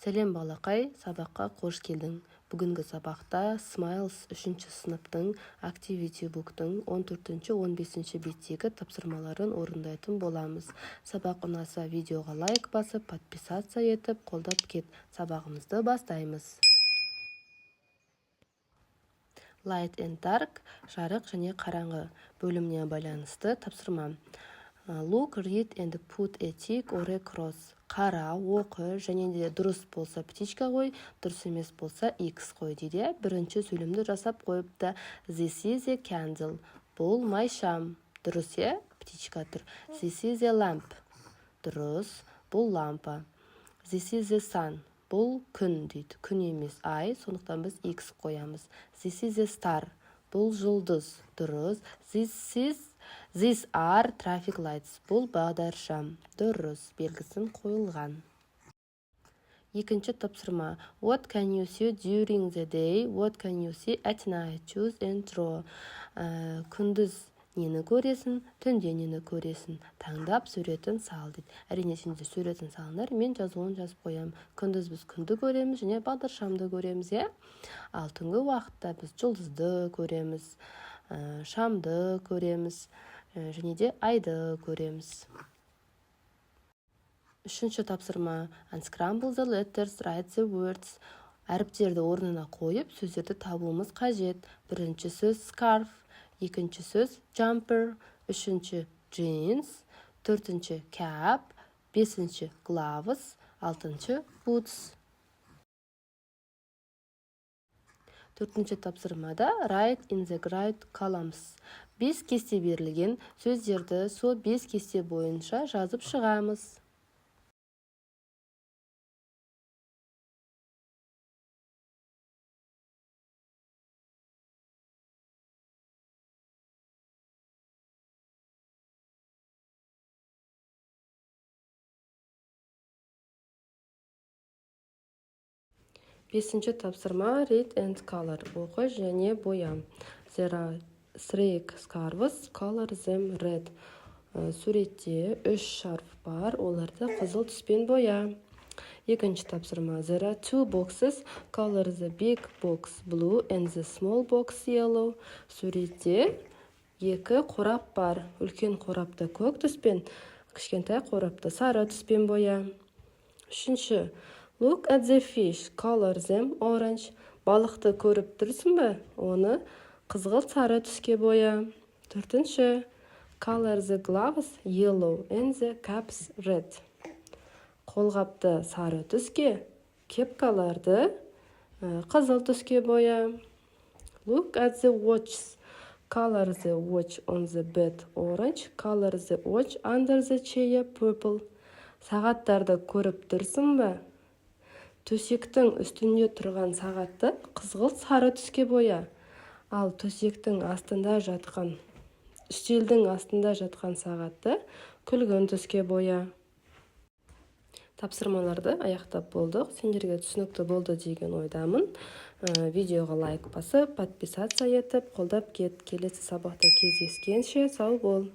Сәлем балақай, сабаққа қош келдің. Бүгінгі сабақта Smiles 3-ші сыныптың Activity Book'тың 14-15 беттегі тапсырмаларын орындайтын боламыз. Сабақ ұнаса видеоға лайк басып, подписация етіп, қолдап кет. Сабағымызды бастаймыз. Light and Dark, жарық және қараңғы бөліміне байланысты тапсырма. Look, read and put a tick or a cross. Қара, оқы, және де дұрыс болса птичка қой, дұрыс емес болса X қой дейді. Бірінші сөйлемді жасап қойыпты. This is a candle. Бұл майшам. Дұрыс е? Птичка тұр. This is a lamp. Дұрыс. Бұл лампа. This is a sun. Бұл күн дейді. Күн емес ай, сондықтан біз X қоямыз. This is a star. Бұл жұлдыз. Дұрыс. These are traffic lights. Бұл бағдаршам. Дұрыс, белгісін қойылған. Екінші тапсырма. What can you see during the day? What can you see at night? Choose and draw. Күндіз нені көресің, түнде нені көресің? Таңдап суретін сал дейді. Әрине сендер суретін салыңдар, мен жазуын жазып қоямын. Күндіз біз күнді көреміз және бағдаршамды көреміз, е? Ал түнгі уақытта біз жұлдызды көреміз, шамды көреміз, және де айды көреміз. Үшінші тапсырма. Unscramble the letters, write the words. Әріптерді орнына қойып, сөздерді табуымыз қажет. Бірінші сөз scarf, екінші сөз jumper, үшінші jeans, төртінші cap, бесінші gloves, алтыншы boots. Төртінші тапсырмада write in the right columns. 5 кесте берілген сөздерді сол 5 кесте бойынша жазып шығамыз. Бесінші тапсырма read and color. Оқы және боя. There are 3 scarves, color them red. Суретте 3 шарф бар, оларды қызыл түспен боя. Екінші тапсырма. There are 2 boxes, color the big box blue and the small box yellow. Суретте 2 қорап бар. Үлкен қорапты көк түспен, кішкентай қорапты сары түспен боя. Үшінші. Look at the fish, color them orange. Балықты көріп тұрсың ба? Оны қызғылт сары түске боя. Төртінші. Color the gloves yellow and the caps red. Қолғапты сары түске, кепкаларды қызыл түске боя. Look at the watches. Color the watch on the bed orange. Color the watch under the chair purple. Сағаттарды көріп тұрсың ба? Төсектің үстінде тұрған сағатты қызғылт сары түске боя. Ал төсектің астында жатқан, үстелдің астында жатқан сағатты күлгін түске боя. Тапсырмаларды аяқтап болдық. Сендерге түсінікті болды деген ойдамын. Видеоға лайк басып, подписация етіп, қолдап кет. Келесі сабақта кездескенше сау бол.